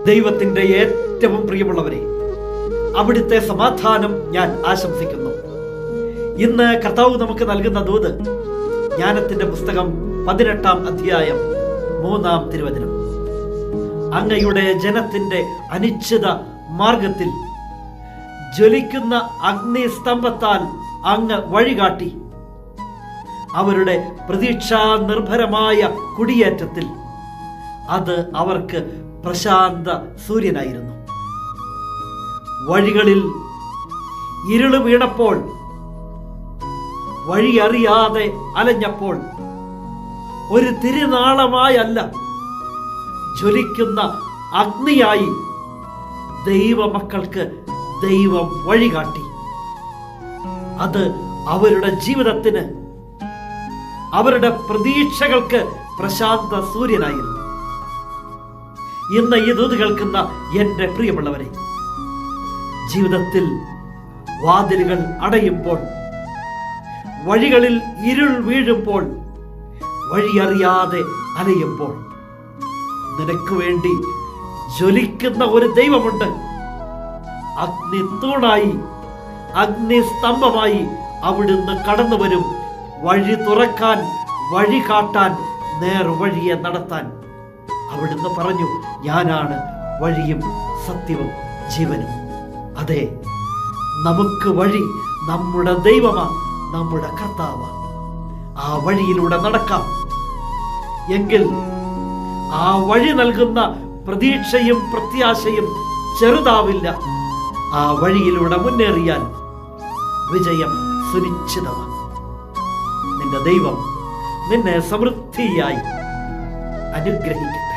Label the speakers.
Speaker 1: ദൈവത്തിന്റെ ഏറ്റവും പ്രിയമുള്ളവരെ, അവിടുത്തെ സമാധാനം ഞാൻ ആശംസിക്കുന്നു. ഇന്ന് കർത്താവ് നമുക്ക് നൽകുന്ന ദൂത് ജ്ഞാനത്തിന്റെ പുസ്തകം 18-ാം അധ്യായം 3-ാം തിരുവചനം. അങ്ങയുടെ ജനത്തിന്റെ അനിശ്ചിത മാർഗത്തിൽ ജ്വലിക്കുന്ന അഗ്നിസ്തംഭത്താൽ അങ്ങ് വഴികാട്ടി. അവരുടെ പ്രതീക്ഷാ നിർഭരമായ കുടിയേറ്റത്തിൽ അത് അവർക്ക് പ്രശാന്ത സൂര്യനായിരുന്നു. വഴികളിൽ ഇരുള് വീണപ്പോൾ, വഴിയറിയാതെ അലഞ്ഞപ്പോൾ, ഒരു തിരുനാളമായല്ല, ജ്വലിക്കുന്ന അഗ്നിയായി ദൈവമക്കൾക്ക് ദൈവം വഴികാട്ടി. അത് അവരുടെ ജീവിതത്തിന്, അവരുടെ പ്രതീക്ഷകൾക്ക് പ്രശാന്ത സൂര്യനായിരുന്നു. ഇന്ന് ഈ ദൂത് കേൾക്കുന്ന എൻ്റെ പ്രിയമുള്ളവരെ, ജീവിതത്തിൽ വാതിലുകൾ അടയുമ്പോൾ, വഴികളിൽ ഇരുൾ വീഴുമ്പോൾ, വഴിയറിയാതെ അലയുമ്പോൾ, നിനക്ക് വേണ്ടി ജ്വലിക്കുന്ന ഒരു ദൈവമുണ്ട്. അഗ്നി തൂണായി, അഗ്നിസ്തംഭമായി അവിടുന്ന് കടന്നു വരും. വഴി തുറക്കാൻ, വഴി കാട്ടാൻ, നേർവഴിയെ നടത്താൻ. അവിടുന്ന് പറഞ്ഞു, ഞാനാണ് വഴിയും സത്യവും ജീവനും. അതെ, നമുക്ക് വഴി നമ്മുടെ ദൈവമാ, നമ്മുടെ കർത്താവ്. ആ വഴിയിലൂടെ നടക്കാം. എങ്കിൽ ആ വഴി നൽകുന്ന പ്രതീക്ഷയും പ്രത്യാശയും ചെറുതാവില്ല. ആ വഴിയിലൂടെ മുന്നേറിയാൽ വിജയം സുനിശ്ചിതമാണ്. നിന്റെ ദൈവം നിന്നെ സമൃദ്ധിയായി അനുഗ്രഹിക്കട്ടെ.